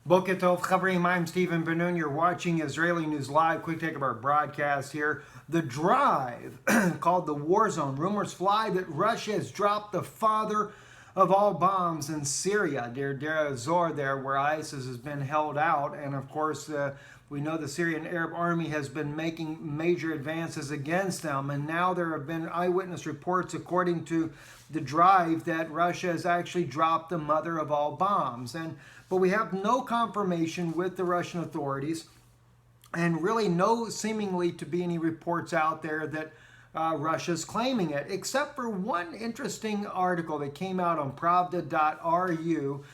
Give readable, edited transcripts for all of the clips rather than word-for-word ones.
Boker Tov Chavrim, I'm Stephen Ben-Nun. You're watching Israeli News Live. Quick take of our broadcast here. The drive, called the War Zone. Rumors fly that Russia has dropped the father of all bombs in Syria, Deir ez-Zor there, where ISIS has been held out. And of course, we know the Syrian Arab Army has been making major advances against them. And now there have been eyewitness reports, according to the drive, that Russia has actually dropped the mother of all bombs. But we have no confirmation with the Russian authorities, and really no seemingly to be any reports out there that Russia's claiming it, except for one interesting article that came out on pravda.ru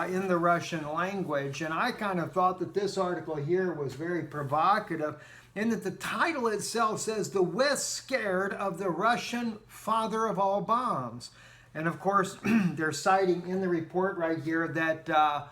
in the Russian language. And I kind of thought that this article here was very provocative, in that the title itself says, "The West Scared of the Russian Father of All Bombs." And of course, they're citing in the report right here that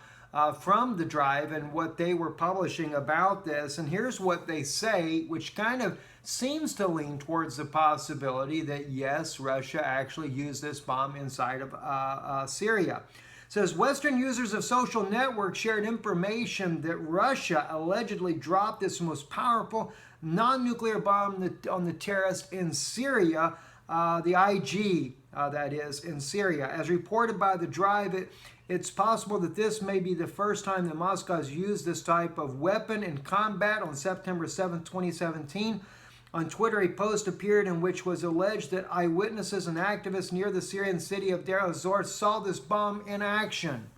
from the drive and what they were publishing about this. And here's what they say, which kind of seems to lean towards the possibility that, yes, Russia actually used this bomb inside of Syria. It says, Western users of social networks shared information that Russia allegedly dropped this most powerful non-nuclear bomb on the terrorists in Syria, the IG, that is, in Syria. As reported by the drive, it's possible that this may be the first time that Moscow has used this type of weapon in combat. On September 7, 2017, on Twitter, a post appeared in which was alleged that eyewitnesses and activists near the Syrian city of Deir ez-Zor saw this bomb in action.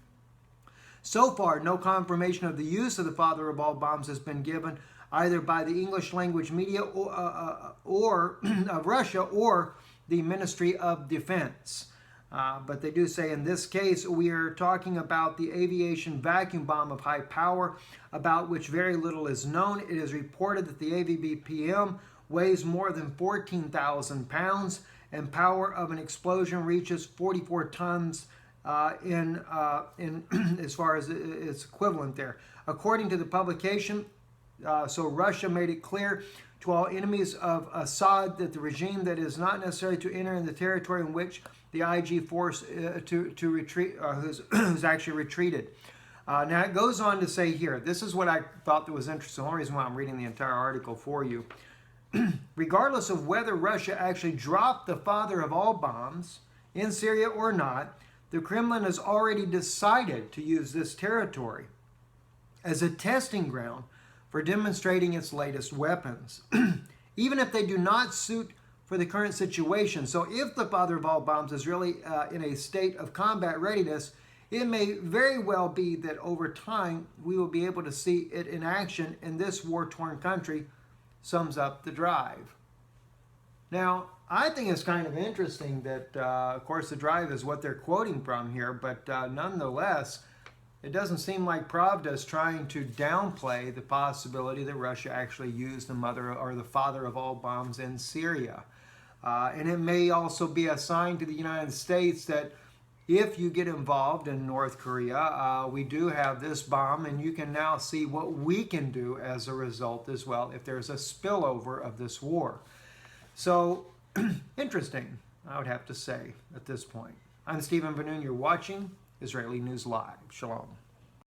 So far, no confirmation of the use of the father of all bombs has been given, either by the English language media or of Russia or the Ministry of Defense. But they do say in this case, we are talking about the aviation vacuum bomb of high power, about which very little is known. It is reported that the AVBPM weighs more than 14,000 pounds, and power of an explosion reaches 44 tons in as far as its equivalent there. According to the publication, so Russia made it clear to all enemies of Assad that the regime that is not necessary to enter in the territory in which the IG force to retreat, who's actually retreated. Now it goes on to say here, this is what I thought that was interesting, the only reason why I'm reading the entire article for you. Regardless of whether Russia actually dropped the father of all bombs in Syria or not, the Kremlin has already decided to use this territory as a testing ground for demonstrating its latest weapons, even if they do not suit for the current situation. So if the father of all bombs is really in a state of combat readiness, it may very well be that over time we will be able to see it in action in this war-torn country, sums up the drive. Now, I think it's kind of interesting that, of course, the drive is what they're quoting from here, but nonetheless, it doesn't seem like Pravda is trying to downplay the possibility that Russia actually used the mother or the father of all bombs in Syria. And it may also be a sign to the United States that if you get involved in North Korea, we do have this bomb, and you can now see what we can do as a result as well if there's a spillover of this war. So, interesting, I would have to say, at this point. I'm Stephen Ben-Nun. You're watching Israeli News Live. Shalom.